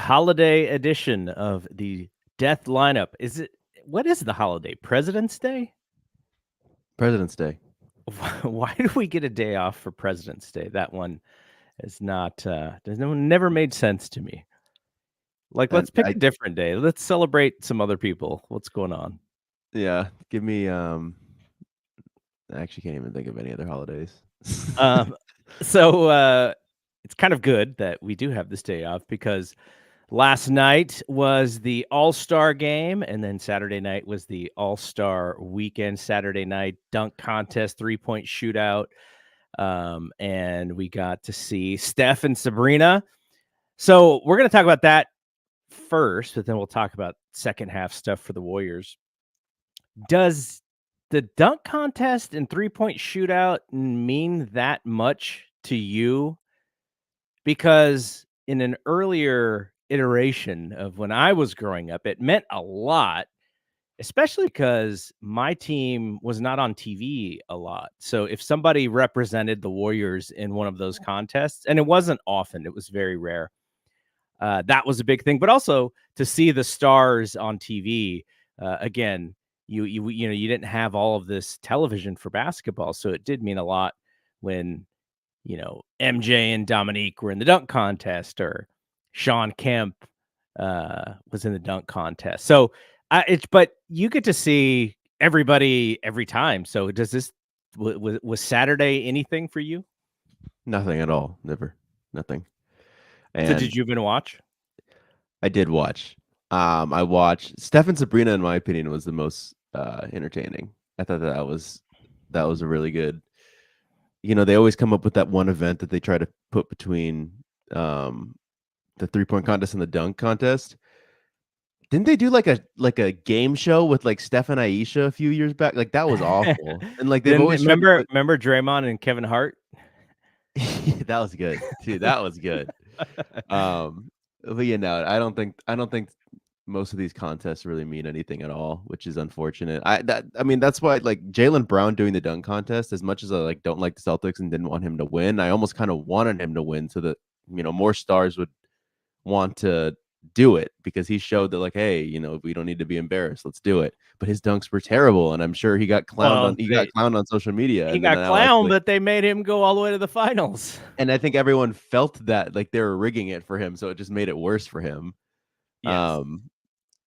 holiday edition of the Death Lineup. What is the holiday? President's Day? President's Day. Why do we get a day off for President's Day? That one is not never made sense to me. Like, And let's pick a different day. Let's celebrate some other people. What's going on? yeah, give me I actually can't even think of any other holidays. Um, so it's kind of good that we do have this day off because last night was the All-Star game, and then Saturday night was the All-Star weekend. Saturday night dunk contest, three-point shootout, and we got to see Steph and Sabrina. So we're going to talk about that first, but then we'll talk about second half stuff for the Warriors. Does the dunk contest and three-point shootout mean that much to you? Because in an earlier iteration of when I was growing up, it meant a lot, especially because my team was not on TV a lot. So if somebody represented the Warriors in one of those contests, and it wasn't often, it was very rare, that was a big thing. But also to see the stars on TV, again, you didn't have all of this television for basketball, so it did mean a lot when MJ and Dominique were in the dunk contest, or Sean Kemp was in the dunk contest. So but you get to see everybody every time. So was Saturday anything for you? Nothing at all. Never. Nothing. So And did you even watch? I did watch. I watched Steph and Sabrina, in my opinion, was the most entertaining. I thought that was a really good. They always come up with that one event that they try to put between the 3-point contest and the dunk contest. Didn't they do like a game show with like Steph and Aisha a few years back? Like that was awful. And like they've always remember Draymond and Kevin Hart? That was good too. That was good. But I don't think most of these contests really mean anything at all, which is unfortunate. That's why like Jaylen Brown doing the dunk contest, as much as I don't like the Celtics and didn't want him to win, I almost kind of wanted him to win so that more stars would want to do it, because he showed that hey, we don't need to be embarrassed, let's do it. But his dunks were terrible, and I'm sure he got clowned on social media. He got clowned, but they made him go all the way to the finals. And I think everyone felt that they were rigging it for him, so it just made it worse for him. Yes.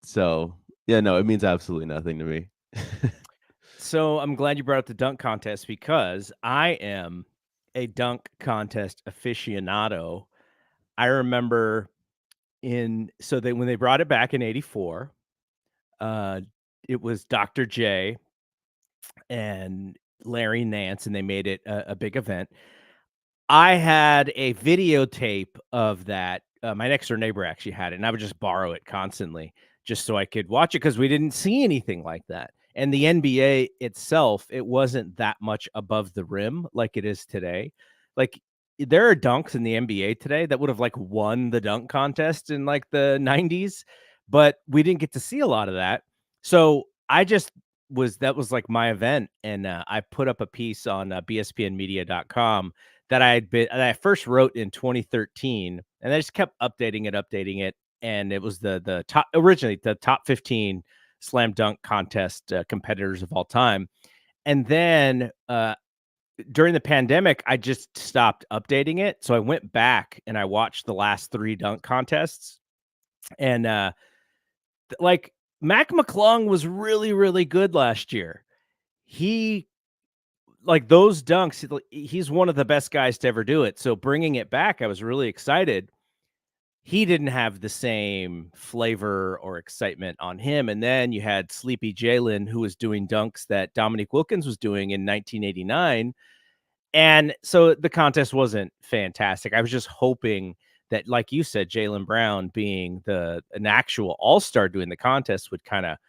So yeah, no, it means absolutely nothing to me. So I'm glad you brought up the dunk contest, because I am a dunk contest aficionado. I remember when they brought it back in '84, it was Dr. J and Larry Nance, and they made it a big event. I had a videotape of that. My next door neighbor actually had it, and I would just borrow it constantly just so I could watch it, because we didn't see anything like that. And the NBA itself, it wasn't that much above the rim like it is today. Like, there are dunks in the NBA today that would have won the dunk contest in the 90s, but we didn't get to see a lot of that. So that was my event. And I put up a piece on bspnmedia.com that I first wrote in 2013, and I just kept updating it. And it was the top 15 slam dunk contest competitors of all time. And then during the pandemic, I just stopped updating it. So I went back and I watched the last 3 dunk contests. And Mac McClung was really, really good last year. He, those dunks, he's one of the best guys to ever do it. So bringing it back, I was really excited. He didn't have the same flavor or excitement on him. And then you had Sleepy Jalen, who was doing dunks that Dominique Wilkins was doing in 1989. And so the contest wasn't fantastic. I was just hoping that, like you said, Jaylen Brown being an actual all-star doing the contest would kind of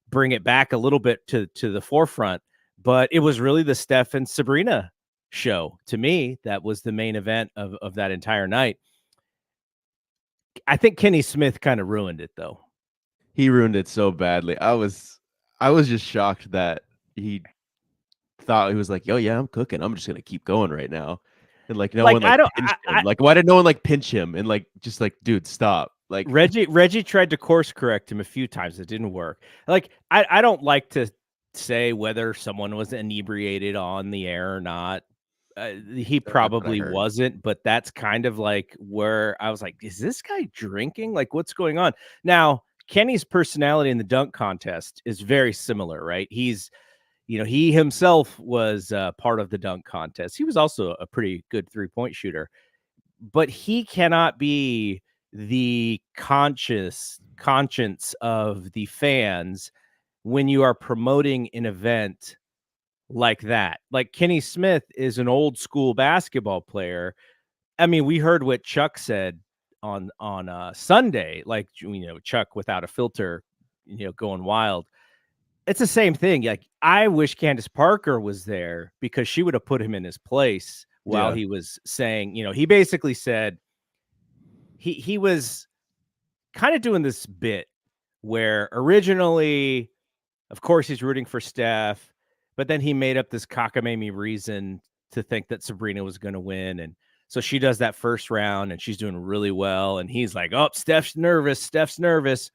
bring it back a little bit to the forefront. But it was really the Steph and Sabrina show, to me, that was the main event of that entire night. I think Kenny Smith kind of ruined it, though. He ruined it so badly. I was just shocked that he thought, he was like, "Oh yeah, I'm cooking. I'm just gonna keep going right now." And no one pinched him. Why did no one pinch him and just dude, stop? Like, Reggie tried to course correct him a few times. It didn't work. Like, I don't like to say whether someone was inebriated on the air or not. He that's what I probably heard. wasn't, but that's kind of like where I was like, "Is this guy drinking? Like, what's going on?" Now, Kenny's personality in the dunk contest is very similar, right? He himself was part of the dunk contest. He was also a pretty good three-point shooter, but he cannot be the conscience of the fans when you are promoting an event like that. Like Kenny Smith is an old school basketball player. I mean, we heard what Chuck said on Sunday, like Chuck without a filter, going wild. It's the same thing. Like I wish Candace Parker was there because she would have put him in his place while Yeah. he was saying, he basically said he was kind of doing this bit where originally, of course, he's rooting for Steph, but then he made up this cockamamie reason to think that Sabrina was going to win. And so she does that first round and she's doing really well. And he's like, oh, Steph's nervous. Steph's nervous.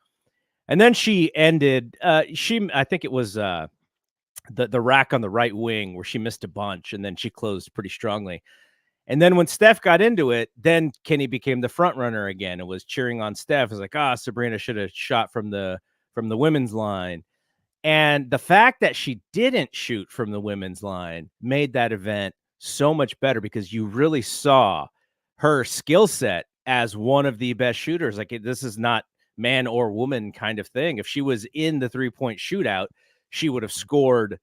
And then she ended, I think it was the rack on the right wing where she missed a bunch and then she closed pretty strongly. And then when Steph got into it, then Kenny became the front runner again and was cheering on Steph. It was like, Sabrina should have shot from the women's line. And the fact that she didn't shoot from the women's line made that event so much better because you really saw her skill set as one of the best shooters. Like this is not man or woman kind of thing. If she was in the 3-point shootout, she would have scored,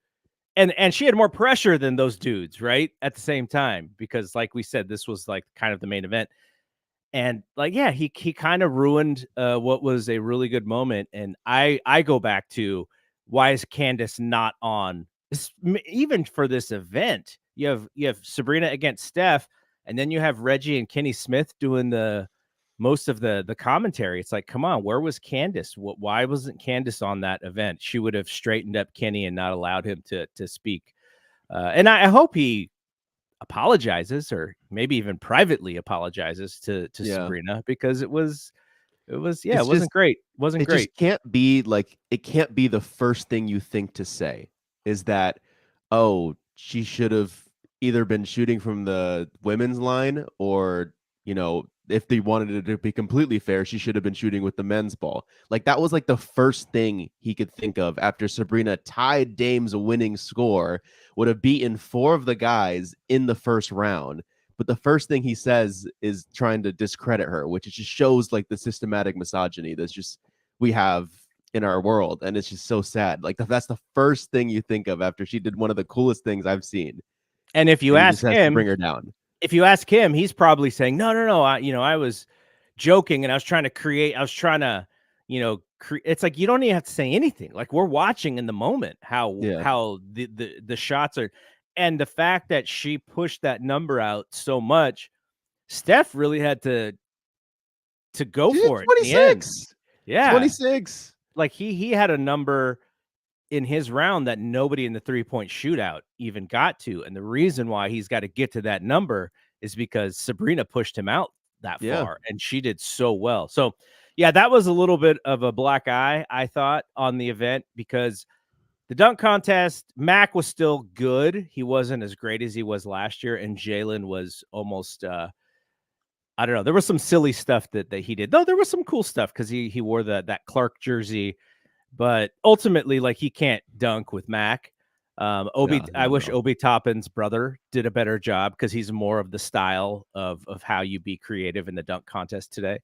and she had more pressure than those dudes, right? At the same time, because like we said, this was like kind of the main event. And like, yeah, he kind of ruined what was a really good moment. And I go back to why is Candace not on even for this event? You have Sabrina against Steph, and then you have Reggie and Kenny Smith doing the most of the commentary. It's like, come on, where was Candace? Why wasn't Candace on that event? She would have straightened up Kenny and not allowed him to speak. And I hope he apologizes or maybe even privately apologizes to Yeah. Sabrina because it It's wasn't just great. Wasn't it just great. can't be like it can't be the first thing you think to say is that, oh, she should have either been shooting from the women's line or, if they wanted it to be completely fair, she should have been shooting with the men's ball. Like that was like the first thing he could think of after Sabrina tied Dame's winning score, would have beaten four of the guys in the first round. But the first thing he says is trying to discredit her, which just shows like the systematic misogyny that's just we have in our world, and it's just so sad. Like that's the first thing you think of after she did one of the coolest things I've seen, And if you and he just ask has to bring him, her down. he's probably saying, no, no, no. I was joking and I was trying to create, I was trying to, it's like, you don't even have to say anything. Like we're watching in the moment Yeah, how the shots are. And the fact that she pushed that number out so much, Steph really had to go she did for it in the end. 26, Yeah. 26. Like he had a number in his round that nobody in the 3-point shootout even got to. And the reason why he's got to get to that number is because Sabrina pushed him out that Yeah, far and she did so well. So, yeah, that was a little bit of a black eye, I thought, on the event because the dunk contest, Mac was still good. He wasn't as great as he was last year. And Jalen was almost, I don't know. There was some silly stuff that he did, though. There was some cool stuff because he wore that Clark jersey, but ultimately, like he can't dunk with Mac. no, I not at wish all. Obi Toppin's brother did a better job because he's more of the style of how you be creative in the dunk contest today.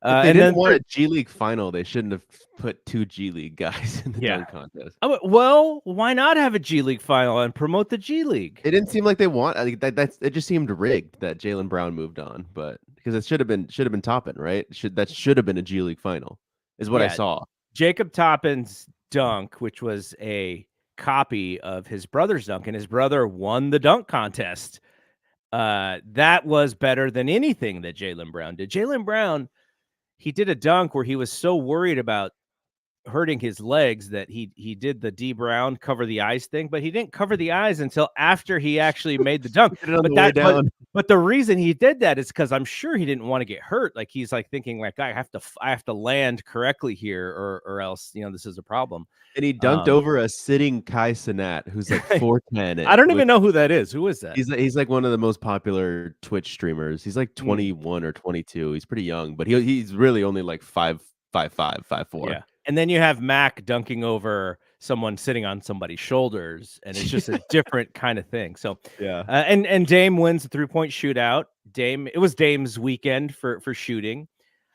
If they And didn't then want a G League final, they shouldn't have put two G League guys in the yeah, dunk contest. well, why not have a G League final and promote the G League? It didn't seem like they want like that's it. Just seemed rigged that Jalen Brown moved on, but because it should have been Toppin, right? Should have been a G League final, is what I Yeah, saw. Jacob Toppin's dunk, which was a copy of his brother's dunk, and his brother won the dunk contest. That was better than anything that Jalen Brown did. Jalen Brown, he did a dunk where he was so worried about hurting his legs that he did the D Brown cover the eyes thing, but he didn't cover the eyes until after he actually made the dunk. Did it on But the way down. but the reason he did that is because I'm sure he didn't want to get hurt. Like he's like thinking like I have to land correctly here or else this is a problem. And he dunked Um, over a sitting Kai Cenat, who's like 4'10", I don't which even know who that is. Who is that? he's like one of the most popular Twitch streamers. He's like Hmm. 21 or 22. He's pretty young, but he's really only like 5'5", 5'4". Yeah. And then you have Mac dunking over someone sitting on somebody's shoulders, and it's just a different kind of thing. So, Yeah. and Dame wins the 3-point shootout. It was Dame's weekend for shooting.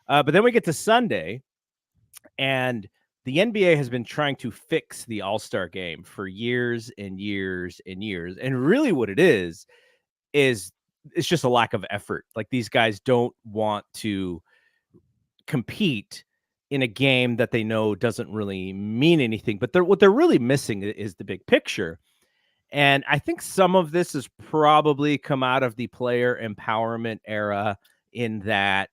But then we get to Sunday, and the NBA has been trying to fix the All-Star game for years and years and years. And really what it is it's just a lack of effort. Like these guys don't want to compete in a game that they know doesn't really mean anything. But what they're really missing is the big picture. And I think some of this has probably come out of the player empowerment era in that,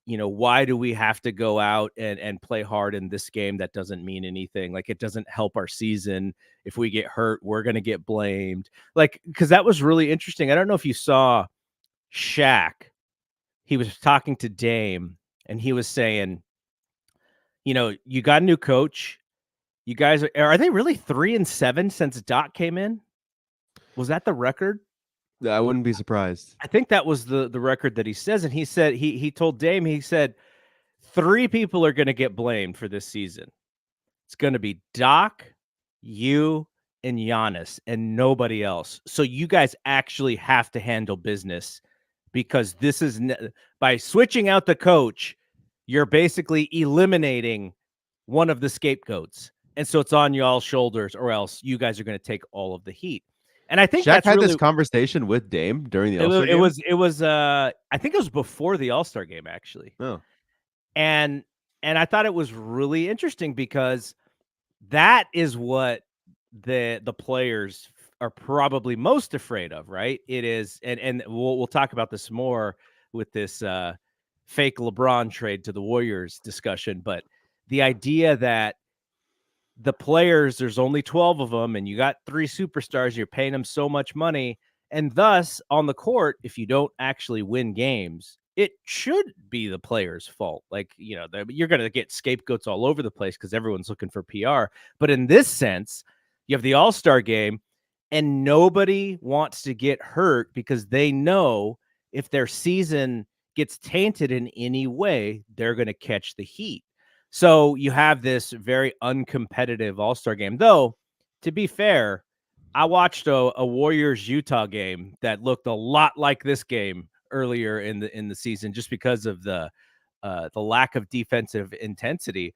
why do we have to go out and play hard in this game that doesn't mean anything? Like it doesn't help our season. If we get hurt, we're going to get blamed. Like, because that was really interesting. I don't know if you saw Shaq. He was talking to Dame and he was saying, you got a new coach. You guys are they really 3-7 since Doc came in? Was that the record? I wouldn't be surprised. I think that was the record that he says. And he said he told Dame, he said 3 people are going to get blamed for this season. It's going to be Doc, you, and Giannis, and nobody else. So you guys actually have to handle business because this is by switching out the coach, you're basically eliminating one of the scapegoats. And so it's on y'all's shoulders, or else you guys are going to take all of the heat. And I think Shaq that's had really this conversation with Dame during the All-Star game. it was I think it was before the All-Star game actually. Oh. And I thought it was really interesting because that is what the players are probably most afraid of, right? It is, and we'll talk about this more with this fake LeBron trade to the Warriors discussion, but the idea that the players, there's only 12 of them, and you got 3 superstars, you're paying them so much money, and thus on the court, if you don't actually win games, it should be the player's fault. Like, you're going to get scapegoats all over the place because everyone's looking for PR. But in this sense, you have the All-Star game, and nobody wants to get hurt because they know if their season gets tainted in any way, they're going to catch the heat. So you have this very uncompetitive All-Star game. Though, to be fair, I watched a Warriors Utah game that looked a lot like this game earlier in the season, just because of the lack of defensive intensity.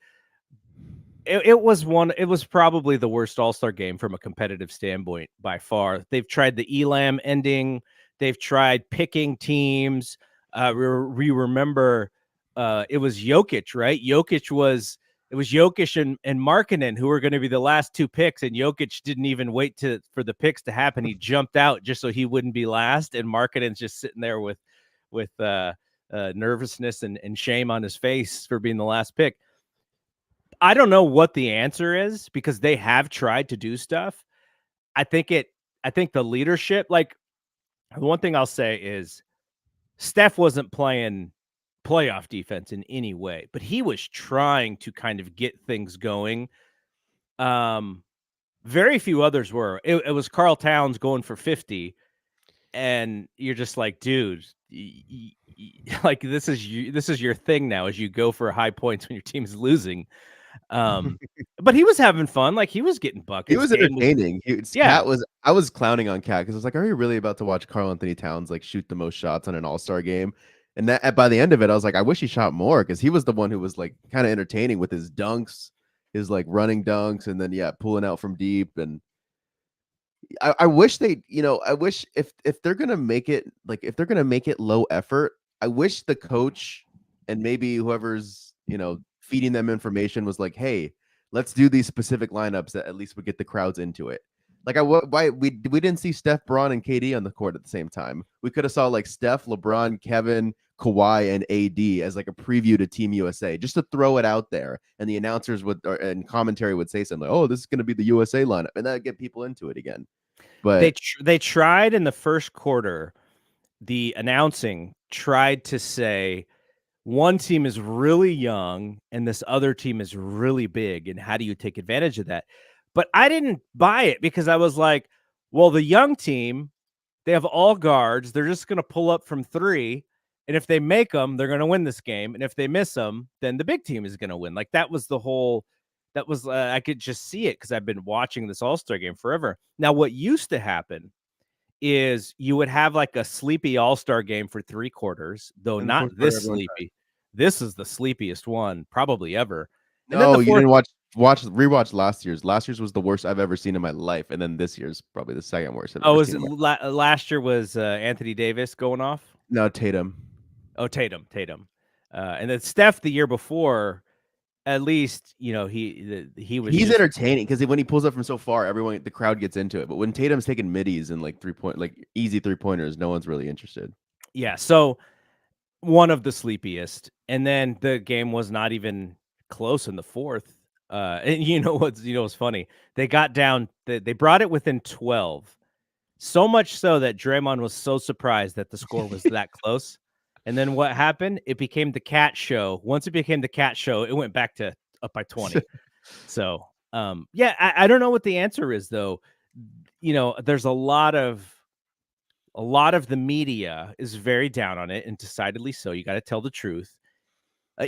It was probably the worst All-Star game from a competitive standpoint by far. They've tried the Elam ending. They've tried picking teams. We remember it was Jokic, right? It was Jokic and Markkanen who were going to be the last 2 picks, and Jokic didn't even wait for the picks to happen. He jumped out just so he wouldn't be last, and Markkanen's just sitting there with nervousness and shame on his face for being the last pick. I don't know what the answer is because they have tried to do stuff. I think the leadership, like the one thing I'll say is Steph wasn't playing playoff defense in any way, but he was trying to kind of get things going. Very few others were. It was Karl Towns going for 50, and you're just like, dude, like this is your thing now as you go for high points when your team's losing. But he was having fun. Like he was getting buckets. He was entertaining. Yeah. I was clowning on Cat because I was like, are you really about to watch Karl Anthony Towns like shoot the most shots on an All-Star game? And that by the end of it, I was like, I wish he shot more because he was the one who was like kind of entertaining with his dunks, his like running dunks, and then pulling out from deep. And I wish I wish if they're gonna make it low effort, I wish the coach and maybe whoever's feeding them information was like, hey, let's do these specific lineups that at least would get the crowds into it. Like why we didn't see Steph, Braun, and KD on the court at the same time. We could have saw like Steph, LeBron, Kevin, Kawhi and AD as like a preview to Team USA, just to throw it out there, and the announcers and commentary would say something like, "Oh, this is going to be the USA lineup," and that would get people into it again. But They tried in the first quarter. The announcing tried to say one team is really young and this other team is really big, and how do you take advantage of that? But I didn't buy it because I was like, well, the young team, they have all guards. They're just going to pull up from 3, and if they make them, they're going to win this game, and if they miss them, then the big team is going to win. Like that was the whole that was I could just see it because I've been watching this All-Star game forever. Now what used to happen is you would have like a sleepy all-star game for 3 quarters, though in the not fourth quarter, this everyone's sleepy. This is the sleepiest one probably ever. And then no, the you fourth, didn't rewatch last year's. Last year's was the worst I've ever seen in my life, and then this year's probably the second worst I've oh, ever was seen it in my. last year was Anthony Davis going off? No, Tatum. Oh, Tatum. And then Steph the year before, at least, he was He's just entertaining because when he pulls up from so far, the crowd gets into it. But when Tatum's taking middies and like like easy 3-pointers, no one's really interested. yeah, so one of the sleepiest. And then the game was not even close in the fourth. And what's funny? They got down. They brought it within 12. So much so that Draymond was so surprised that the score was that close. And then what happened? It became the cat show. Once it became the cat show, it went back to up by 20. So, yeah, I don't know what the answer is though. There's a lot of the media is very down on it, and decidedly so. You got to tell the truth.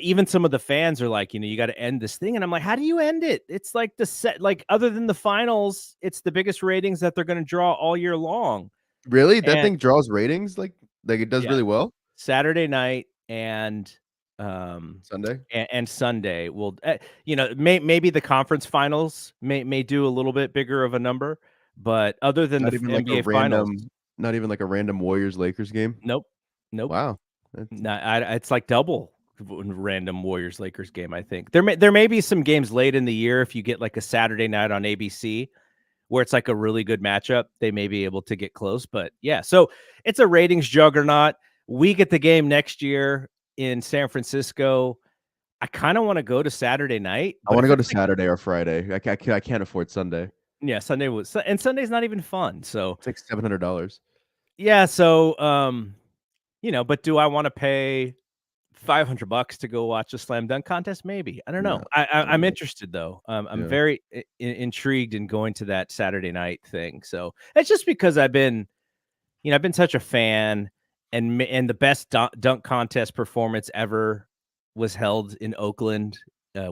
Even some of the fans are like, you got to end this thing. And I'm like, how do you end it? It's like other than the finals, it's the biggest ratings that they're going to draw all year long. Really, that And thing draws ratings like it does yeah, really well. Saturday night and Sunday, Sunday will, maybe the conference finals may do a little bit bigger of a number, but other than the NBA finals, not even like a random Warriors Lakers game. nope. Wow, It's like double random Warriors Lakers game. I think there may be some games late in the year if you get like a Saturday night on ABC where it's like a really good matchup. They may be able to get close, but yeah. So it's a ratings juggernaut. We get the game next year in San Francisco. I kind of want to go to Saturday night. I want to go to Saturday or Friday. I can't afford Sunday. Yeah, Sunday's not even fun. So it's like $700. Yeah, so but do I want to pay $500 to go watch a slam dunk contest? Maybe. I don't know. No, I'm interested though. I'm yeah. very intrigued in going to that Saturday night thing. So it's just because I've been such a fan, and the best dunk contest performance ever was held in Oakland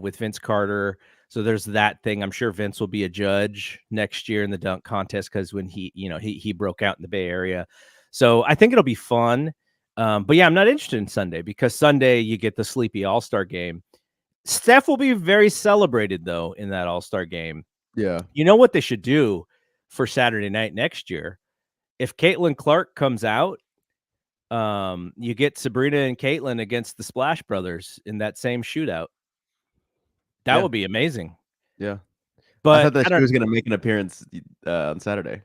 with Vince Carter. So there's that thing. I'm sure Vince will be a judge next year in the dunk contest because when he broke out in the Bay Area. So I think it'll be fun. But yeah, I'm not interested in Sunday because Sunday you get the sleepy All-Star game. Steph will be very celebrated though in that All-Star game. Yeah. You know what they should do for Saturday night next year? If Caitlin Clark comes out, you get Sabrina and Caitlin against the Splash Brothers in that same shootout. That would be amazing. Yeah. But I thought that she was going to make an appearance on Saturday,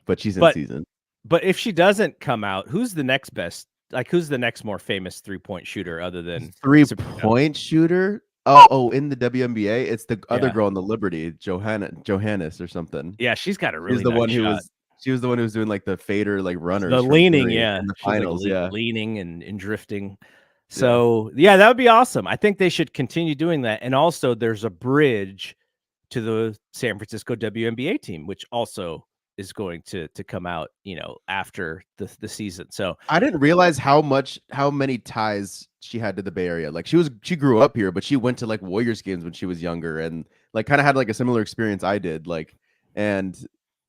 but she's in season. But if she doesn't come out, who's the next best? Like, who's the next more famous 3-point shooter other than 3-point shooter? Oh, in the WNBA, it's the other girl in the Liberty, Johannes or something. Yeah, she's got a really She's the nice one who shot. She was the one who was doing like the fader, like runners, the leaning, in the finals, leaning and drifting. So yeah, that would be awesome. I think they should continue doing that. And also, there's a bridge to the San Francisco WNBA team, which also is going to come out, after the season. So I didn't realize how many ties she had to the Bay Area. Like she grew up here, but she went to like Warriors games when she was younger, and like kind of had like a similar experience I did. Like, and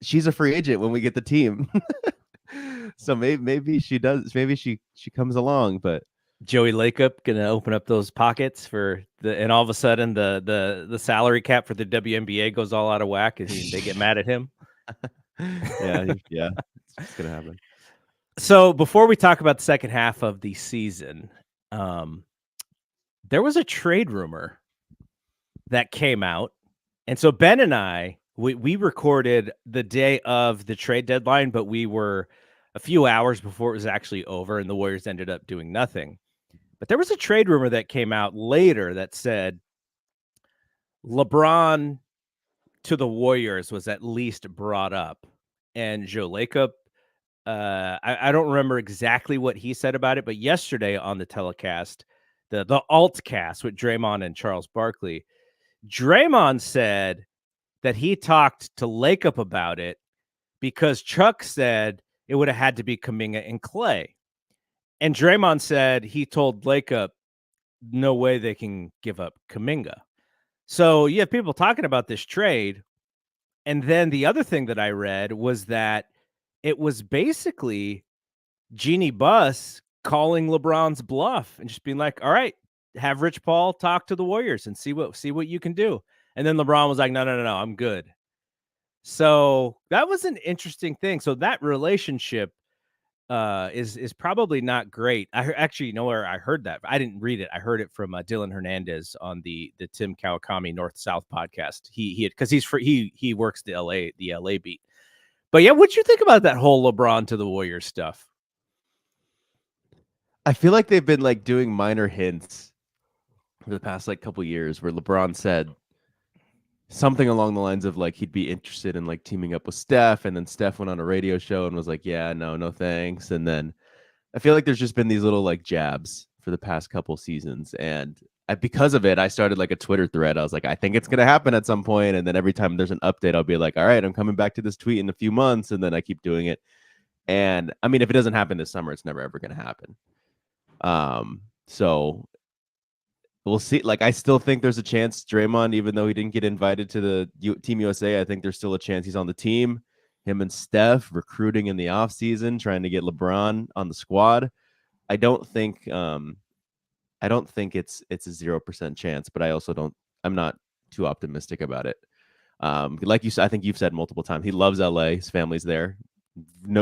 she's a free agent when we get the team. So maybe she does. Maybe she comes along, but Joey Lakeup gonna open up those pockets and all of a sudden the salary cap for the WNBA goes all out of whack, and they get mad at him. yeah, it's gonna happen. So before we talk about the second half of the season, there was a trade rumor that came out, and so Ben and I we recorded the day of the trade deadline, but we were a few hours before it was actually over, and the Warriors ended up doing nothing. But there was a trade rumor that came out later that said LeBron to the Warriors was at least brought up. And Joe Lacob, I don't remember exactly what he said about it, but yesterday on the telecast, the alt cast with Draymond and Charles Barkley, Draymond said that he talked to Lacob about it because Chuck said it would have had to be Kuminga and Clay. And Draymond said he told Lacob, no way they can give up Kuminga. So you have people talking about this trade. And then the other thing that I read was that it was basically Jeannie Buss calling LeBron's bluff and just being like, all right, have Rich Paul talk to the Warriors and see what you can do. And then LeBron was like, no, I'm good. So that was an interesting thing. So that relationship is probably not great. Actually, you know where I heard that? I didn't read it. I heard it from Dylan Hernandez on the Tim Kawakami North South podcast. He because he works the LA beat. But yeah, what'd you think about that whole LeBron to the Warriors stuff? I feel like they've been like doing minor hints for the past like couple years where LeBron said something along the lines of like he'd be interested in like teaming up with Steph, and then Steph went on a radio show and was like, yeah, no thanks. And then I feel like there's just been these little like jabs for the past couple seasons, and because of it I started like a Twitter thread. I was like, I think it's gonna happen at some point, and then every time there's an update I'll be like, all right, I'm coming back to this tweet in a few months, and then I keep doing it. And I mean, if it doesn't happen this summer, it's never ever gonna happen. So we'll see. Like, I still think there's a chance Draymond, even though he didn't get invited to the Team USA, I think there's still a chance he's on the team. Him and Steph recruiting in the offseason, trying to get LeBron on the squad. I don't think it's a 0% chance, but I'm not too optimistic about it. Like you said, I think you've said multiple times, he loves LA. His family's there.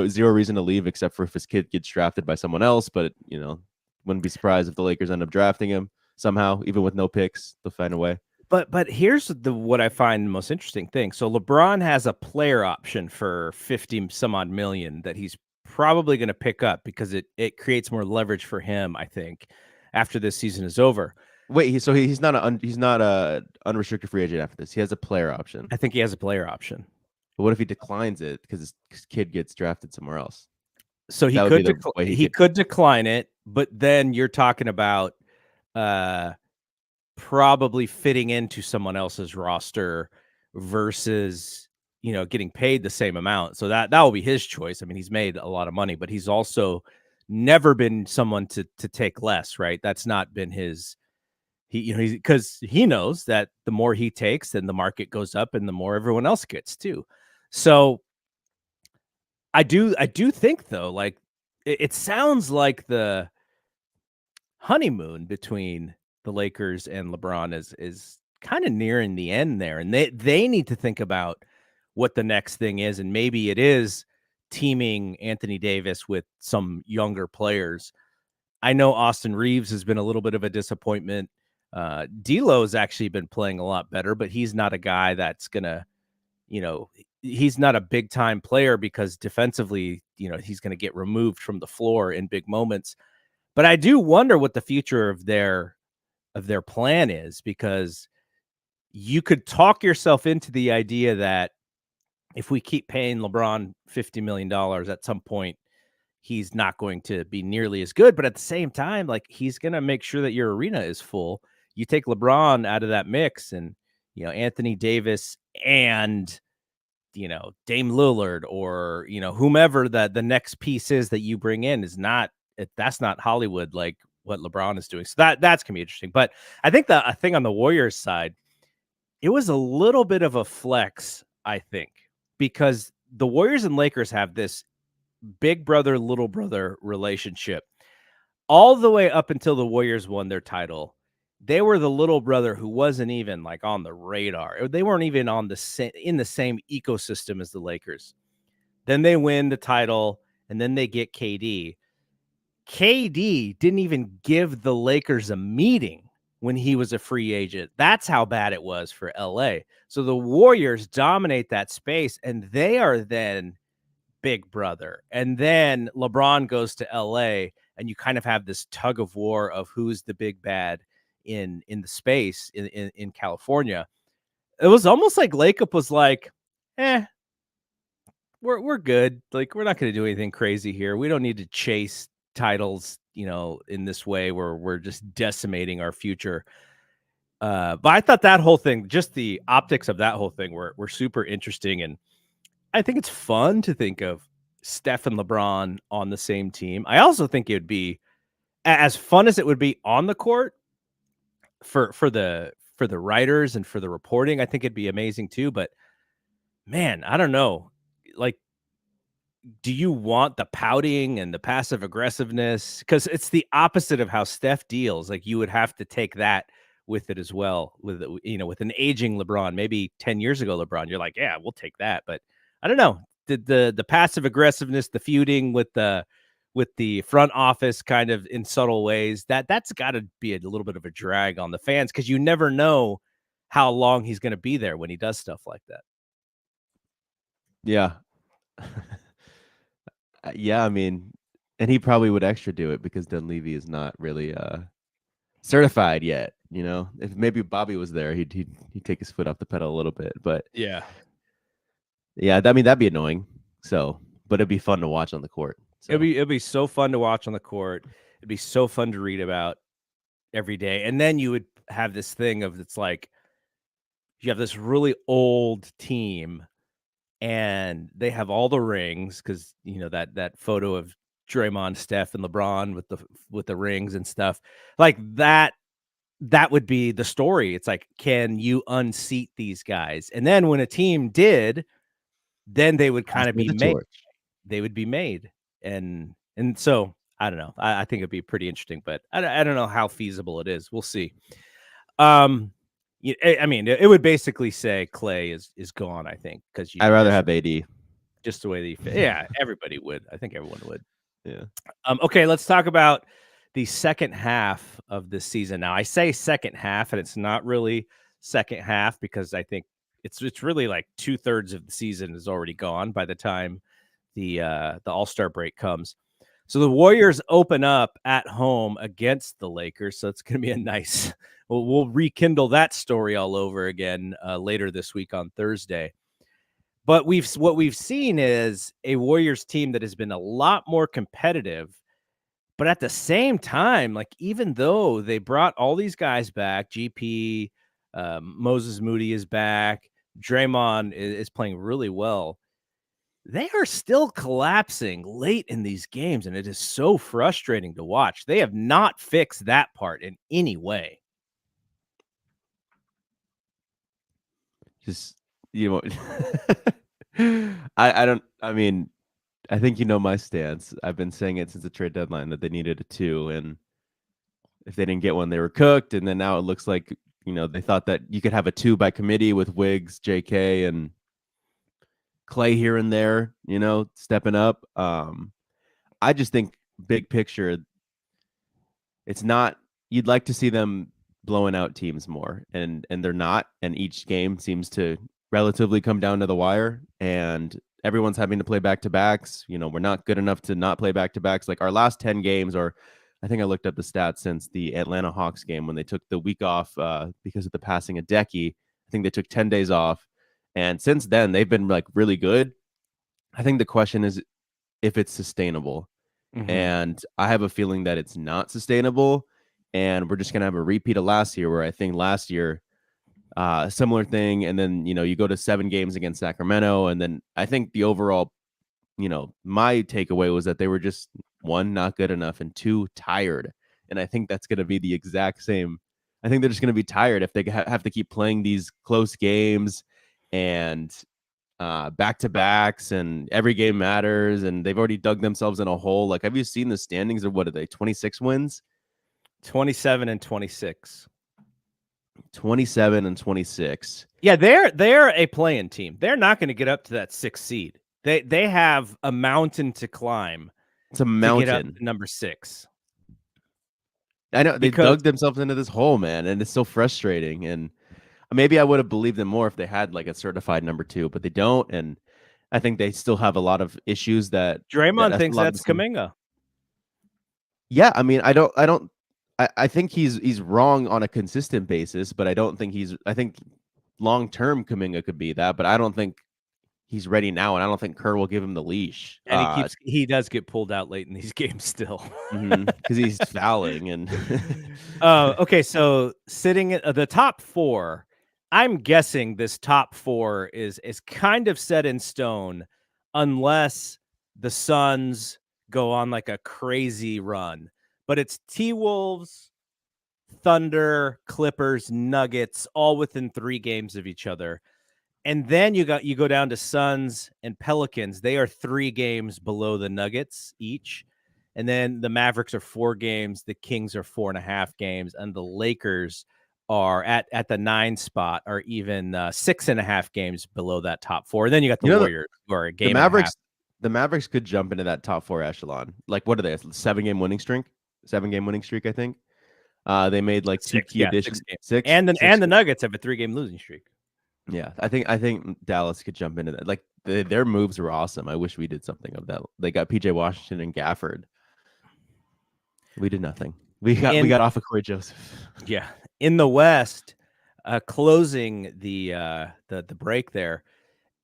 Zero reason to leave except for if his kid gets drafted by someone else. But wouldn't be surprised if the Lakers end up drafting him somehow, even with no picks. They'll find a way. But here's what I find the most interesting thing. So LeBron has a player option for 50 some odd million that he's probably going to pick up because it creates more leverage for him, I think, after this season is over. Wait, he's not a unrestricted free agent after this. He has a player option. I think he has a player option. But what if he declines it because his kid gets drafted somewhere else? So he could decline it, but then you're talking about probably fitting into someone else's roster versus getting paid the same amount. So that will be his choice. I mean, he's made a lot of money, but he's also never been someone to take less, right? That's not been his. Because he knows that the more he takes, then the market goes up, and the more everyone else gets too. So I do think though, like it sounds like the honeymoon between the Lakers and LeBron is kind of nearing the end there, and they need to think about what the next thing is, and maybe it is teaming Anthony Davis with some younger players. I know Austin Reeves has been a little bit of a disappointment. D'Lo's actually been playing a lot better, but he's not a guy that's gonna, he's not a big time player because defensively, he's going to get removed from the floor in big moments. But I do wonder what the future of their plan is, because you could talk yourself into the idea that if we keep paying LeBron $50 million at some point, he's not going to be nearly as good. But at the same time, like, he's going to make sure that your arena is full. You take LeBron out of that mix, and, Anthony Davis and, Dame Lillard or, whomever the next piece is that you bring in that's not Hollywood like what LeBron is doing. So that's gonna be interesting. But I think the thing on the Warriors side, it was a little bit of a flex, I think, because the Warriors and Lakers have this big brother, little brother relationship all the way up until the Warriors won their title. They were the little brother who wasn't even like on the radar. They weren't even in the same ecosystem as the Lakers. Then they win the title, and then they get KD. KD didn't even give the Lakers a meeting when he was a free agent. That's how bad it was for LA. So the Warriors dominate that space, and they are then big brother. And then LeBron goes to LA, and you kind of have this tug of war of who's the big bad in the space in California. It was almost like Lacob was like, eh, we're good. Like, we're not going to do anything crazy here. We don't need to chase titles, in this way where we're just decimating our future. But I thought that whole thing, just the optics of that whole thing were super interesting. And I think it's fun to think of Steph and LeBron on the same team. I also think it would be as fun as it would be on the court for the writers and for the reporting. I think it'd be amazing too. But man, I don't know. Like, do you want the pouting and the passive aggressiveness? Because it's the opposite of how Steph deals. Like, you would have to take that with it as well. With an aging LeBron, maybe 10 years ago, LeBron, you're like, yeah, we'll take that. But I don't know. The passive aggressiveness, the feuding with the front office, kind of in subtle ways, that's got to be a little bit of a drag on the fans, because you never know how long he's going to be there when he does stuff like that. Yeah. Yeah, I mean, and he probably would extra do it because Dunleavy is not really certified yet. If maybe Bobby was there, he'd take his foot off the pedal a little bit. But Yeah. I mean, that'd be annoying. So, but it'd be fun to watch on the court. So. It'd be so fun to watch on the court. It'd be so fun to read about every day. And then you would have this thing of, it's like you have this really old team and they have all the rings, because that photo of Draymond, Steph, and LeBron with the rings and stuff like that. That would be the story. It's like, can you unseat these guys? And then when a team did, then they would kind of be made. They would be made, and so I don't know. I think it'd be pretty interesting, but I don't know how feasible it is. We'll see. I mean, it would basically say Clay is gone. I think, because I'd rather have AD. Just the way they fit. Yeah, everybody would. I think everyone would. Yeah. Okay, let's talk about the second half of this season. Now, I say second half, and it's not really second half, because I think it's really like 2/3 of the season is already gone by the time the All-Star break comes. So the Warriors open up at home against the Lakers. So it's going to be a nice. We'll rekindle that story all over again later this week on Thursday. But what we've seen is a Warriors team that has been a lot more competitive. But at the same time, like, even though they brought all these guys back, GP, Moses Moody is back, Draymond is playing really well, they are still collapsing late in these games, and it is so frustrating to watch. They have not fixed that part in any way. Just, I mean, I think my stance. I've been saying it since the trade deadline that they needed a 2, and if they didn't get one, they were cooked. And then now it looks like, they thought that you could have a 2 by committee with Wiggs, JK, and Clay here and there, stepping up. I just think big picture, it's not, you'd like to see them blowing out teams more, and they're not. And each game seems to relatively come down to the wire, and everyone's having to play back-to-backs. We're not good enough to not play back-to-backs. Like, our last 10 games, or I think I looked up the stats since the Atlanta Hawks game when they took the week off because of the passing of Decky. I think they took 10 days off. And since then, they've been like really good. I think the question is if it's sustainable. Mm-hmm. And I have a feeling that it's not sustainable. And we're just going to have a repeat of last year, where I think last year, similar thing. And then, you go to 7 games against Sacramento. And then I think the overall, my takeaway was that they were just, 1, not good enough, and 2, tired. And I think that's going to be the exact same. I think they're just going to be tired if they have to keep playing these close games and back-to-backs, and every game matters, and they've already dug themselves in a hole. Like, have you seen the standings, or what are they, 26 wins? 27 and 26. 27 and 26. Yeah, they're a playing team. They're not going to get up to that 6th seed. They have a mountain to climb. It's a mountain. To get up to number 6. I know, they dug themselves into this hole, man, and it's so frustrating. And maybe I would have believed them more if they had like a certified number 2, but they don't. And I think they still have a lot of issues that Draymond thinks that's Kuminga. Yeah, I mean, I think he's wrong on a consistent basis, but I don't think I think long term Kaminga could be that, but I don't think he's ready now, and I don't think Kerr will give him the leash. And he does get pulled out late in these games still. Because he's fouling and Okay, so sitting at the top 4, I'm guessing this top 4 is kind of set in stone unless the Suns go on like a crazy run. But it's T-Wolves, Thunder, Clippers, Nuggets, all within 3 games of each other. And then you go down to Suns and Pelicans. They are 3 games below the Nuggets each. And then the Mavericks are 4 games, the Kings are 4.5 games, and the Lakers are at the 9 spot, are even 6.5 games below that top 4. And then you got the you know Warriors who are a the game and a half. Mavericks could jump into that top 4 echelon. Like what are they? 7-game winning streak? 7-game winning streak, I think. They made like 2 6, key yeah, 6 additions. games. Six, And six. the Nuggets have a 3-game losing streak. Yeah, I think Dallas could jump into that. Like their moves were awesome. I wish we did something of that. They got PJ Washington and Gafford. We did nothing. We got off of Corey Joseph. Yeah, in the West, closing the break there.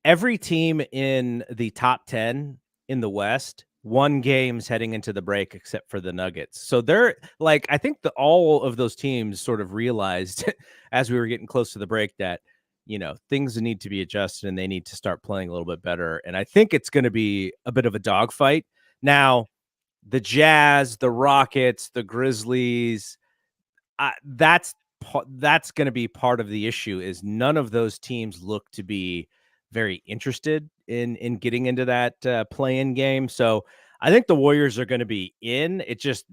Every team in the top 10 in the West won games heading into the break except for the Nuggets. So they're like, I think all of those teams sort of realized as we were getting close to the break that, things need to be adjusted and they need to start playing a little bit better. And I think it's going to be a bit of a dogfight. Now, the Jazz, the Rockets, the Grizzlies, that's going to be part of the issue. Is none of those teams look to be very interested in getting into that play-in game. So I think the Warriors are going to be in. It's just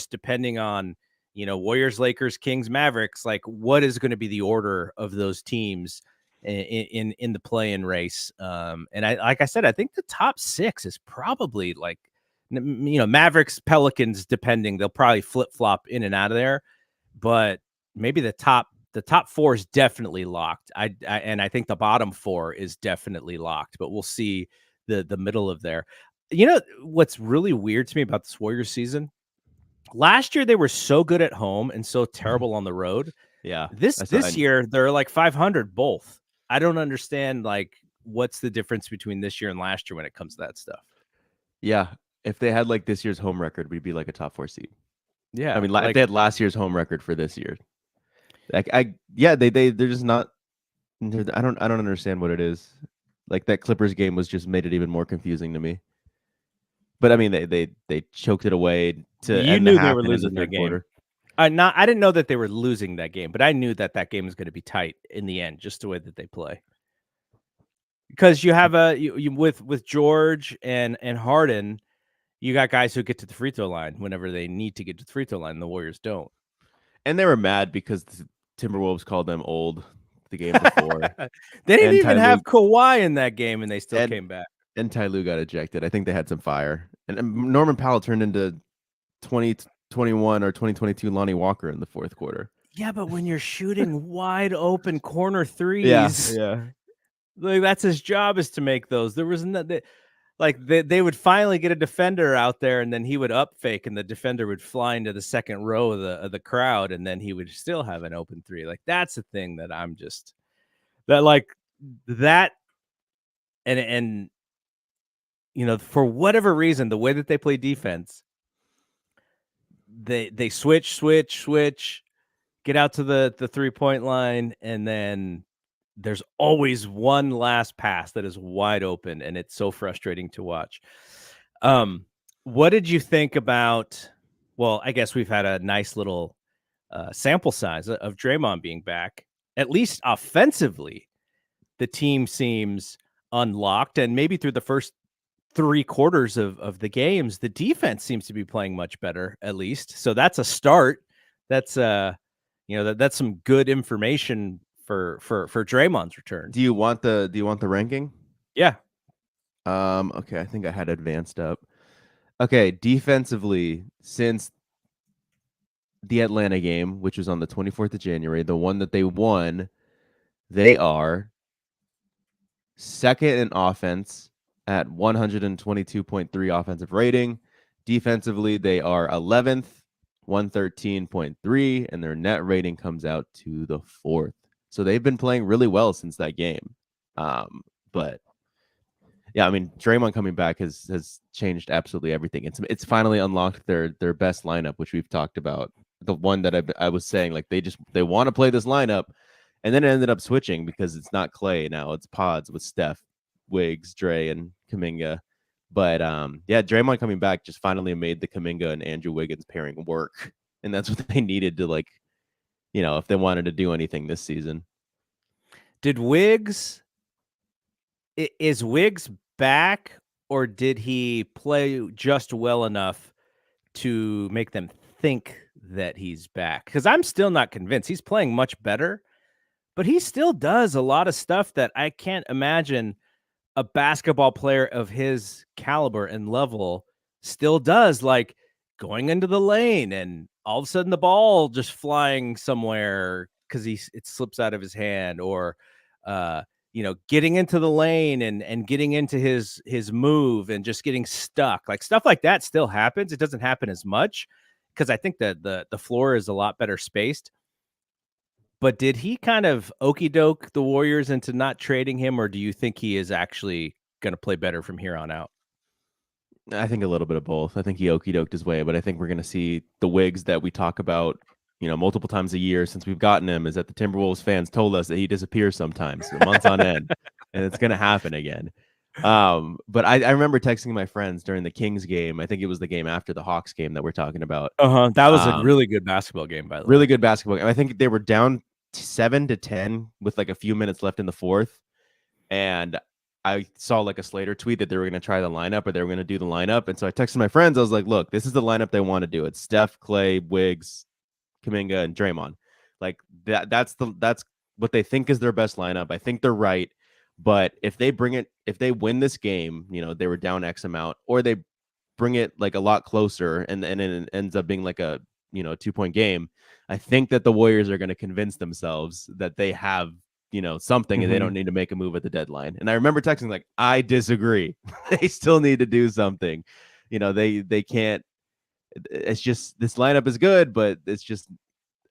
depending on Warriors, Lakers, Kings, Mavericks. Like what is going to be the order of those teams in the play-in race? And like I said, I think the top 6 is probably like Mavericks, Pelicans, depending. They'll probably flip flop in and out of there, but maybe the top 4 is definitely locked. And I think the bottom 4 is definitely locked, but we'll see the middle of there. What's really weird to me about this Warriors season? Last year they were so good at home and so terrible on the road. Yeah. This year they're like 500 both. I don't understand like what's the difference between this year and last year when it comes to that stuff. Yeah. If they had like this year's home record, we'd be like a top 4 seed. Yeah. I mean, if they had last year's home record for this year, they're just not. I don't understand what it is. Like that Clippers game was just made it even more confusing to me. But I mean, they choked it away to You end knew the they half were and in the losing that third game. quarter. I didn't know that they were losing that game, but I knew that game was going to be tight in the end, just the way that they play. Because you have with George and Harden, you got guys who get to the free throw line whenever they need to get to the free throw line. The Warriors don't. And they were mad because the Timberwolves called them old the game before. They didn't even have Kawhi in that game, and they still came back. And Ty Lue got ejected. I think they had some fire. And Norman Powell turned into 2021 or 2022 Lonnie Walker in the fourth quarter. Yeah, but when you're shooting wide open corner threes, yeah, like that's his job, is to make those. There was nothing. Like they would finally get a defender out there, and then he would up fake, and the defender would fly into the second row of the crowd, and then he would still have an open three. Like that's the thing that I'm just that and for whatever reason, the way that they play defense, they switch, get out to the 3-point line, and then there's always one last pass that is wide open, and it's so frustrating to watch. What did you think about? Well, I guess we've had a nice little sample size of Draymond being back. At least offensively, the team seems unlocked, and maybe through the first 3 quarters of the games, the defense seems to be playing much better, at least. So that's a start. That's that's some good information for Draymond's return. Do you want the ranking? Yeah. Okay, I think I had advanced up. Okay, defensively, since the Atlanta game, which was on the 24th of January, the one that they won, they are second in offense at 122.3 offensive rating, Defensively, they are 11th, 113.3, and their net rating comes out to the 4th. So they've been playing really well since that game. But yeah, I mean, Draymond coming back has changed absolutely everything. It's finally unlocked their best lineup, which we've talked about. The one that I was saying, like they want to play this lineup, and then it ended up switching because it's not Clay now; it's Pods with Steph, Wiggs, Dre, and Kuminga. But yeah, Draymond coming back just finally made the Kuminga and Andrew Wiggins pairing work, and that's what they needed to, like, if they wanted to do anything this season. Did Wiggs is Wiggs back, or did he play just well enough to make them think that he's back? Because I'm still not convinced. He's playing much better, but he still does a lot of stuff that I can't imagine a basketball player of his caliber and level still does, like going into the lane and all of a sudden the ball just flying somewhere because it slips out of his hand, or getting into the lane and getting into his move and just getting stuck. Like stuff like that still happens. It doesn't happen as much because I think that the floor is a lot better spaced. But did he kind of okey doke the Warriors into not trading him, or do you think he is actually going to play better from here on out? I think a little bit of both. I think he okey doked his way, but I think we're going to see the Wiggs that we talk about, multiple times a year since we've gotten him. Is that the Timberwolves fans told us that he disappears sometimes, months on end, and it's going to happen again. But I remember texting my friends during the Kings game. I think it was the game after the Hawks game that we're talking about. That was a really good basketball game, by the way. Really good basketball game. I think they were down 7-10 with like a few minutes left in the fourth, and I saw like a Slater tweet that they were going to try the lineup, or they were going to do the lineup. And so I texted my friends. I was like, look, this is the lineup they want to do. It's Steph, Clay, Wiggs, Kuminga, and Draymond. Like that's what they think is their best lineup. I think they're right. But if they win this game, they were down X amount, or they bring it like a lot closer and it ends up being like a 2-point game, I think that the Warriors are going to convince themselves that they have something, and they don't need to make a move at the deadline. And I remember texting like, I disagree. They still need to do something. They can't. It's just, this lineup is good, but it's just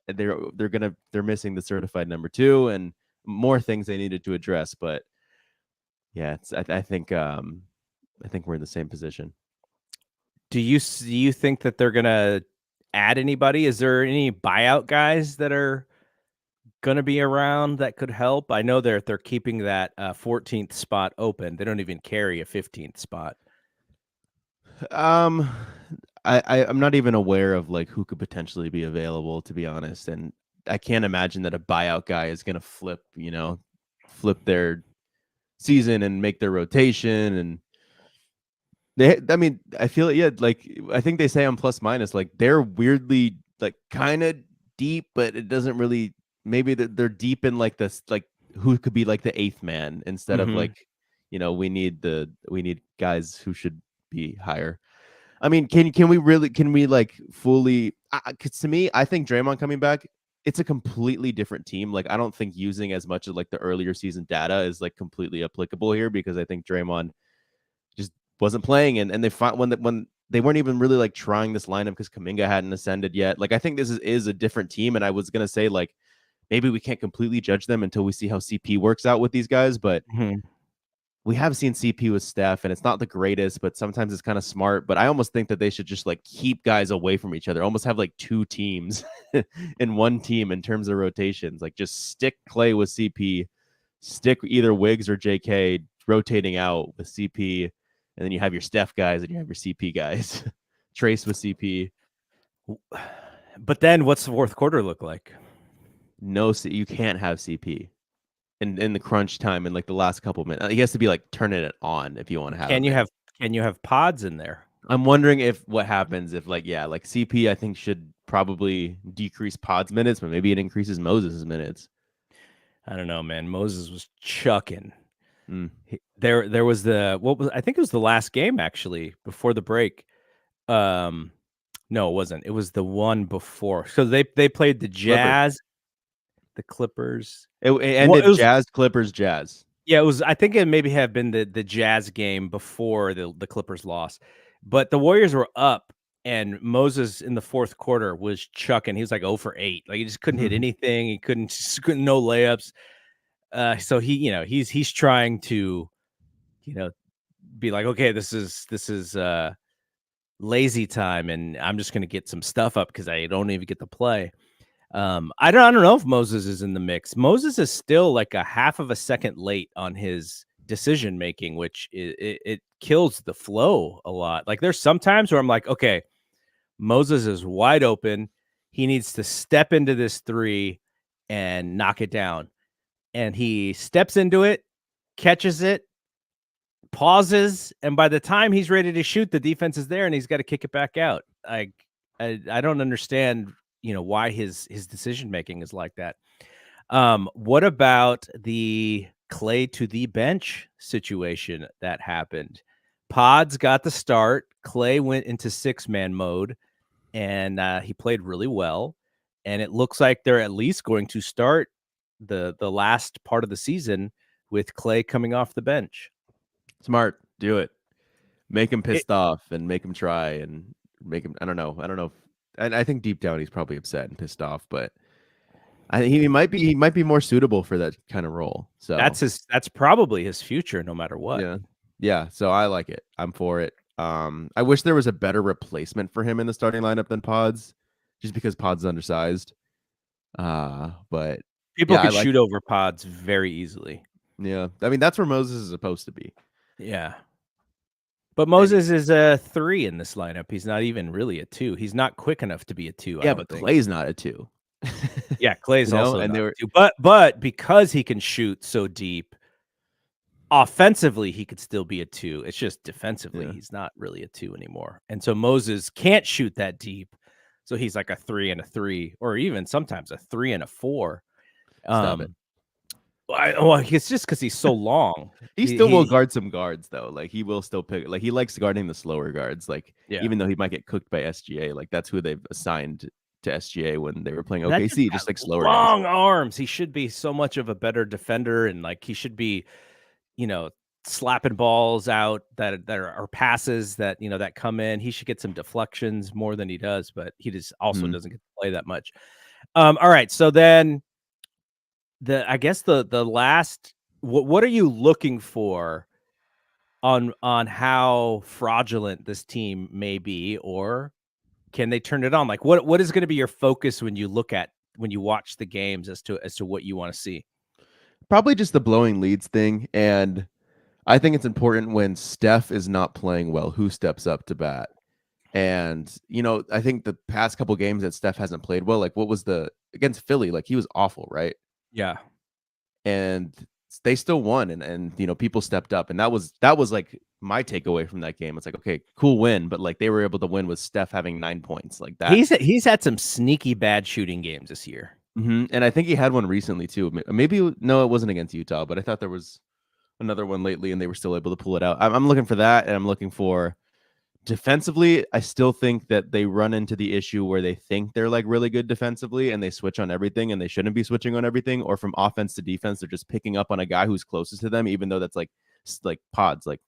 they're missing the certified number 2 and more things they needed to address. But yeah, I think we're in the same position. Do you think that they're gonna add anybody? Is there any buyout guys that are gonna be around that could help? I know they're keeping that 14th spot open. They don't even carry a 15th spot. I'm not even aware of like who could potentially be available, to be honest, and I can't imagine that a buyout guy is gonna flip their season and make their rotation. And I feel it. Yeah, like I think they say on plus minus, like they're weirdly like kind of deep, but it doesn't really. Maybe they're deep in like this, like who could be like the 8th man instead of like, we need guys who should be higher. I mean, can we like fully? Cause to me, I think Draymond coming back, it's a completely different team. Like I don't think using as much of like the earlier season data is like completely applicable here, because I think Draymond just wasn't playing, and they find when they weren't even really like trying this lineup because Kuminga hadn't ascended yet. Like I think this is a different team, and I was gonna say like maybe we can't completely judge them until we see how CP works out with these guys, but we have seen CP with Steph, and it's not the greatest, but sometimes it's kind of smart. But I almost think that they should just like keep guys away from each other, almost have like 2 teams in one team in terms of rotations. Like just stick Clay with CP, stick either Wiggs or JK rotating out with CP, and then you have your Steph guys and you have your CP guys. Trace with CP. But then what's the fourth quarter look like? No, you can't have CP in the crunch time in like the last couple of minutes. He has to be like turning it on if you want to have. Can you have pods in there? I'm wondering if what happens if like CP I think should probably decrease Pod's minutes, but maybe it increases Moses' minutes. I don't know, man. Moses was chucking. There was I think it was the last game actually before the break. No, it wasn't. It was the one before. So they played the Jazz, the Clippers. It ended Jazz, Clippers, Jazz. Yeah, it was. I think it maybe have been the Jazz game before the Clippers lost. but the Warriors were up, and Moses in the fourth quarter was chucking. He was like 0 for 8. Like he just couldn't hit anything. He couldn't no layups. So he's trying to, you know, be like, okay, this is lazy time, and I'm just gonna get some stuff up because I don't even get to play. I don't know if Moses is in the mix. Moses is still like a half of a second late on his decision making, which it kills the flow a lot. Like there's sometimes where I'm like, okay, Moses is wide open. He needs to step into this three and knock it down. And he steps into it, catches it, pauses, and by the time he's ready to shoot, the defense is there and he's got to kick it back out. I don't understand, why his decision making is like that. What about the Clay to the bench situation that happened? Pods got the start. Clay went into 6-man mode, and he played really well. And it looks like they're at least going to start the last part of the season with Clay coming off the bench. Smart. Do it. Make him pissed off and make him try and make him. I don't know. I think deep down he's probably upset and pissed off, but he might be more suitable for that kind of role. So that's probably his future, no matter what. Yeah. So I like it. I'm for it. I wish there was a better replacement for him in the starting lineup than Pods, just because Pods is undersized. But people could shoot over Pods very easily. Yeah, I mean that's where Moses is supposed to be. Yeah. But Moses is a 3 in this lineup. He's not even really a 2. He's not quick enough to be a 2. Yeah, but Clay's not a 2. Yeah, Clay's also not a 2. But because he can shoot so deep, offensively he could still be a 2. It's just defensively he's not really a 2 anymore. And so Moses can't shoot that deep. So he's like a 3 and a 3, or even sometimes a 3 and a 4. Stop it. Well, it's just because he's so long. He still will guard some guards though. Like he will still pick. Like he likes guarding the slower guards. Like even though he might get cooked by SGA, like that's who they've assigned to SGA when they were playing OKC. Just like slower long guys. arms. He should be so much of a better defender, and like he should be, slapping balls out that are passes that that come in. He should get some deflections more than he does, but he just also doesn't get to play that much. All right, so then. I guess the last, what are you looking for on how fraudulent this team may be, or can they turn it on? Like what is going to be your focus when you watch the games as to what you want to see? Probably just the blowing leads thing, and I think it's important when Steph is not playing well, who steps up to bat. And I think the past couple games that Steph hasn't played well, like what was against Philly, like he was awful, right? Yeah. And they still won, and people stepped up, and that was like my takeaway from that game. It's like, okay, cool win, but like they were able to win with Steph having 9 points like that. He's had some sneaky bad shooting games this year. And I think he had one recently too. Maybe no, it wasn't against Utah, but I thought there was another one lately, and they were still able to pull it out. I'm looking for that, and I'm looking for defensively. I still think that they run into the issue where they think they're like really good defensively and they switch on everything, and they shouldn't be switching on everything. Or from offense to defense, they're just picking up on a guy who's closest to them, even though that's like Pods like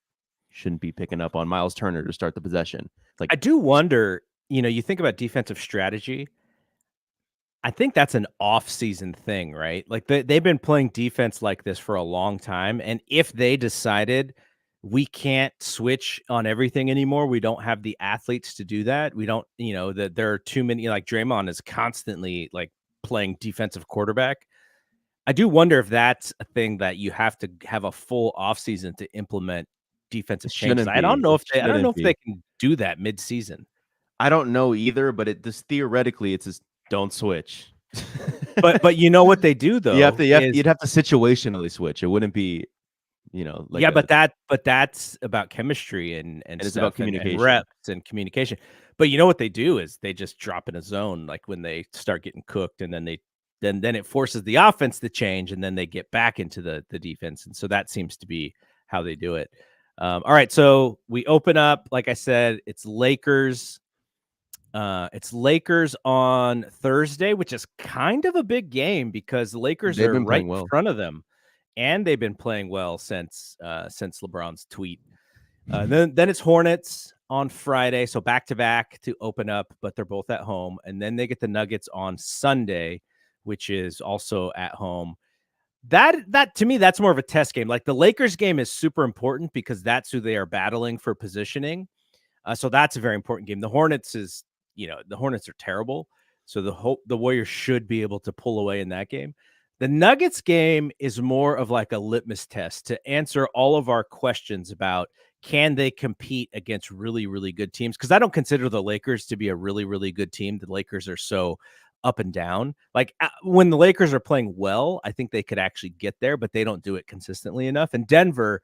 shouldn't be picking up on Miles Turner to start the possession. Like I do wonder, you think about defensive strategy. I think that's an off-season thing, right? Like they've been playing defense like this for a long time, and if they decided we can't switch on everything anymore, we don't have the athletes to do that. We don't, that there are too many. Like Draymond is constantly like playing defensive quarterback. I do wonder if that's a thing that you have to have a full offseason to implement defensive changes. I don't know if they can do that mid-season. I don't know either, but it just theoretically it's just don't switch. but you know what they do though? You'd have to situationally switch. It wouldn't be, like but that's about chemistry and it's about communication and reps and communication. But you know what they do is they just drop in a zone, like when they start getting cooked, and then then it forces the offense to change, and then they get back into the defense. And so that seems to be how they do it. All right, so we open up, like I said, it's Lakers. It's Lakers on Thursday, which is kind of a big game because the Lakers are right in front of them, and they've been playing well since LeBron's tweet. Then it's Hornets on Friday, so back-to-back to open up, but they're both at home, and then they get the Nuggets on Sunday, which is also at home. That to me, that's more of a test game. Like, the Lakers game is super important because that's who they are battling for positioning. So that's a very important game. The Hornets the Hornets are terrible. So the Warriors should be able to pull away in that game. The Nuggets game is more of like a litmus test to answer all of our questions about can they compete against really, really good teams? Because I don't consider the Lakers to be a really, really good team. The Lakers are so up and down. Like when the Lakers are playing well, I think they could actually get there, but they don't do it consistently enough. And Denver's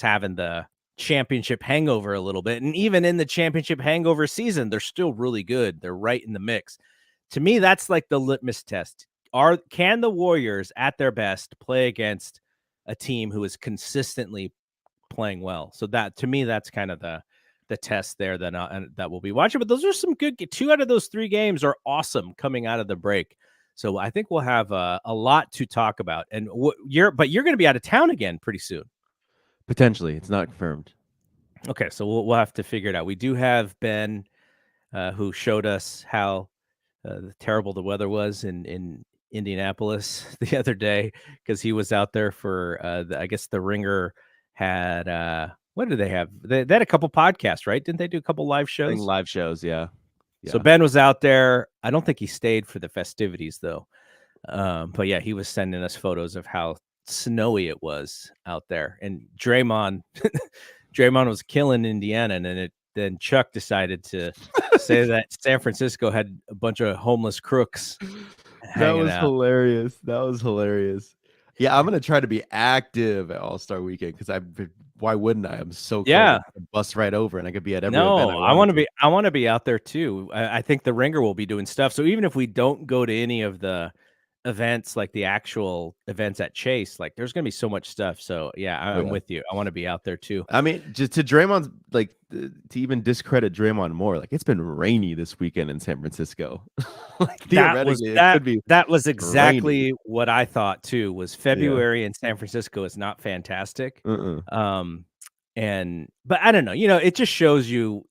having the championship hangover a little bit. And even in the championship hangover season, they're still really good. They're right in the mix. To me, that's like the litmus test. Can the Warriors at their best play against a team who is consistently playing well? So that to me, that's kind of the test there that we'll be watching. But those are some good. 2 out of those 3 games are awesome coming out of the break. So I think we'll have a lot to talk about. And you're going to be out of town again pretty soon. Potentially, it's not confirmed. Okay, so we'll have to figure it out. We do have Ben, who showed us how terrible the weather was in Indianapolis the other day because he was out there for I guess the Ringer had what did they have? They had a couple podcasts, right? Didn't they do a couple live I think shows? live shows, yeah. So Ben was out there. I don't think he stayed for the festivities though. But yeah, he was sending us photos of how snowy it was out there. And Draymond was killing Indiana, and then Chuck decided to say that San Francisco had a bunch of homeless crooks hanging out. Hilarious. That was hilarious. Yeah, I'm gonna try to be active at All-Star Weekend because why wouldn't I? I'm so close. Yeah. Bus right over, and I could be at every No, event I want to be out there too. I think the Ringer will be doing stuff. So even if we don't go to any of the events, like the actual events at Chase, like there's gonna be so much stuff. So yeah, I'm with you. I want to be out there too. I mean, just to Draymond's to even discredit Draymond more, like it's been rainy this weekend in San Francisco. Like theoretically, it could be. That was exactly rainy. what I thought too. Was February in San Francisco is not fantastic. But I don't know. It just shows you.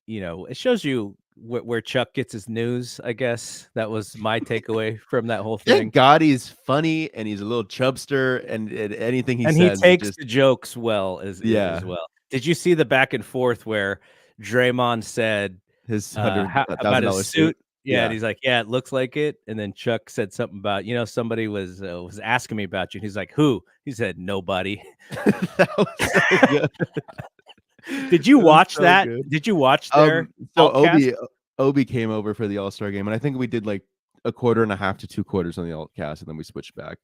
It shows you where Chuck gets his news. I guess that was my takeaway from that whole thing. Thank God he's funny and he's a little chubster, and anything he says, he takes the jokes well as well. Did you see the back and forth where Draymond said his about his suit? Yeah, and he's like, "Yeah, it looks like it." And then Chuck said something about, somebody was asking me about you. And he's like, "Who?" He said, "Nobody." That was so good. Did you watch that? Did you watch their? So Obi came over for the All-Star game, and I think we did like a quarter and a half to 2 quarters on the Altcast, and then we switched back.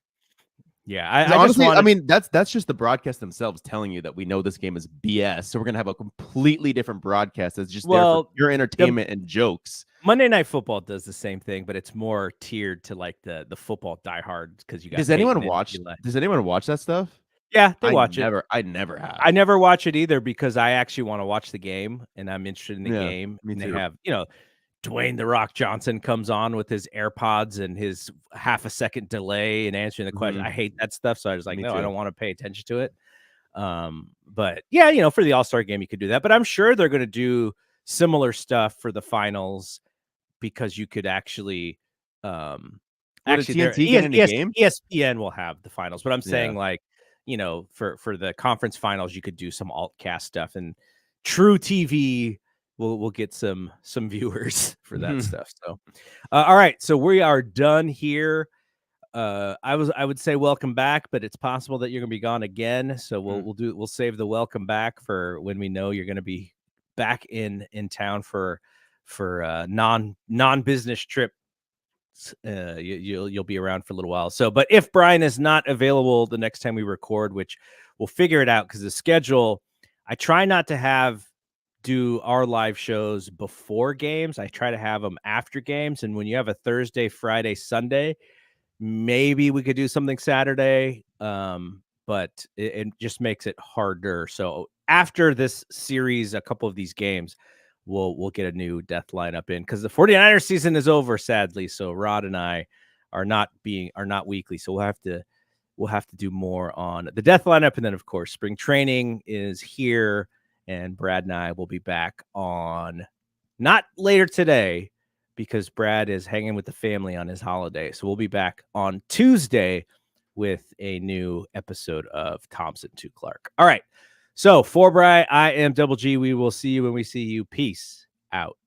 Yeah, honestly, I mean, that's just the broadcast themselves telling you that we know this game is BS, so we're gonna have a completely different broadcast that's just there for pure entertainment and jokes. Monday Night Football does the same thing, but it's more tiered to like the football diehards because you got. Does anyone watch that stuff? Yeah, they watch it. I never have. I never watch it either because I actually want to watch the game and I'm interested in the game. Me too. And they have, Dwayne "The Rock" Johnson comes on with his AirPods and his half a second delay in answering the question. I hate that stuff. So I was like, I don't want to pay attention to it. But yeah, for the All-Star game, you could do that. But I'm sure they're going to do similar stuff for the finals because you could actually ESPN will have the finals. But I'm saying for the conference finals, you could do some altcast stuff, and True TV we'll get some viewers for that stuff. So, all right. So we are done here. I would say welcome back, but it's possible that you're gonna be gone again. So we'll save the welcome back for when we know you're gonna be back in town for non-business trip. You'll be around for a little while. So, but if Brian is not available the next time we record, which we'll figure it out because the schedule, I try not to do our live shows before games. I try to have them after games. And when you have a Thursday, Friday, Sunday, maybe we could do something Saturday. But it just makes it harder. So after this series, a couple of these games, we'll get a new death lineup in because the 49ers season is over, sadly. So Rod and I are not weekly. So we'll have to do more on the death lineup. And then of course, spring training is here. and Brad and I will be back on not later today because Brad is hanging with the family on his holiday. So we'll be back on Tuesday with a new episode of Thompson to Clark. All right. So for Bri, I am Double G. We will see you when we see you. Peace out.